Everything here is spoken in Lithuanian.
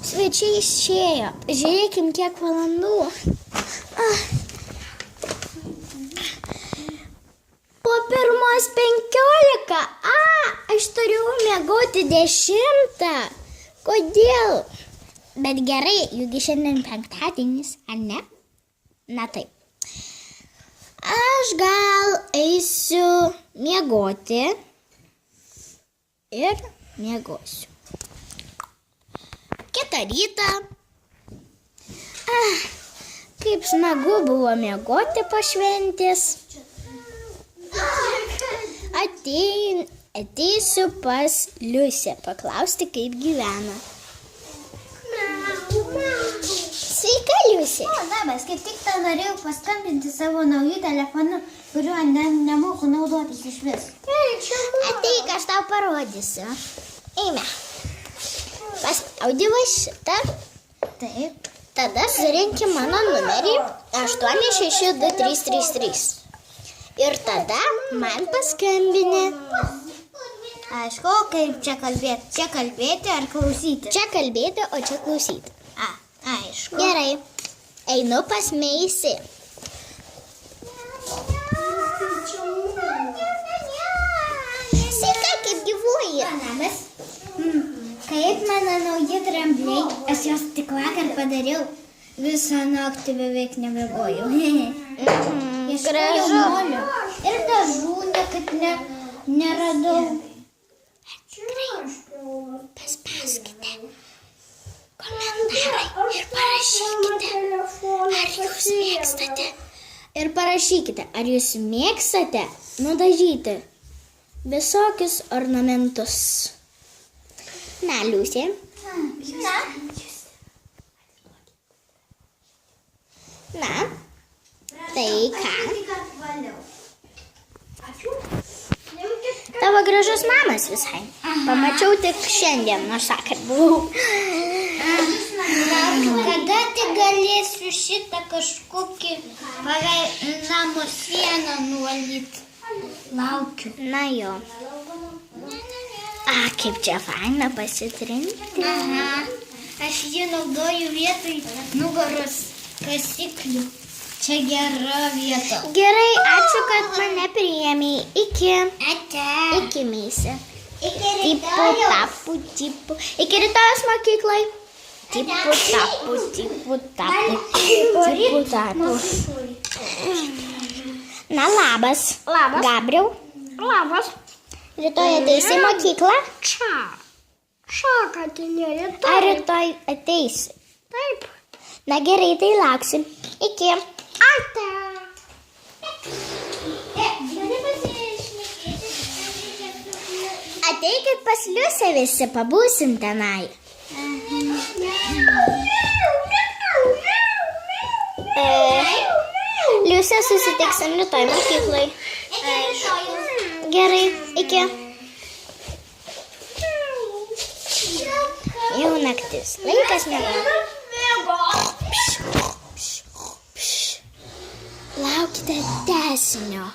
Svečiai išėjo. Žiūrėkim, kiek valandų. Po 1:15. Aš turiu miegoti 10. Kodėl? Bet gerai, juk šiandien penktadienis, ar ne? Na taip. Aš gal eisiu miegoti ir miegosiu. Kitą rytą. Kaip smagu buvo miegoti po šventės. Ateisiu pas Liusę paklausti, kaip gyvena. Sveika, Liusė. Labas, kaip tik tau norėjau paskambinti savo naujų telefonų, kuriuo nemoku naudotis iš vis. Ateik, aš tau parodysiu. Eime. Paspaudi va šitą. Taip. Tada surinki mano numerį 86233. Ir tada man paskambini. Aišku, kaip čia kalbėti? Čia kalbėti ar klausyti? Čia kalbėti, o čia klausyti. Aišku. Gerai. Einu pas Meisį. Sveika, kaip gyvuoji? Labas. Kaip mano nauji drambliai? Aš jos tik vakar padariau. Visą naktį beveik nemiegojau. Ieškojau molių. Ir dažų niekaip neradau. Paspauskite komentarai ir parašykite, ar jūs mėgstate. Ir parašykite, ar jūs mėgstate nudažyti visokius ornamentus. Na, Liusė. Na, tai ką? Tavo gražus namas visai. Pamačiau tik šiandien, nors vakar buvau. Kada tik galėsiu šitą kažkokį namo sieną nuvalyti? Laukiu. Na jo. Kaip čia faina pasitrinti. Aš jį naudoju vietoj nugaros kasiklių. Čia gera vieta. Gerai, ačiū, kad mane priėmei. Iki. Ate. Iki, Meisė. Iki Tipu, rytojaus. tapu, tipu. Iki rytojus mokyklai. Tipu, tapu, tipu, tapu. Tipu, tapu. Na, labas. Labas. Gabriel. Labas. Rytoj ateisi į mokyklą? Katinėlė. Ar rytoj ateisi? Taip. Na gerai, tai lauksim. Iki. Ate. Ateikit pas Liusę visi, pabūsim tenai. Liusė, susitiksim rytoj mokyklai. Gerai, iki. Jau naktis. Laikas miegoti. Laukite tęsinio.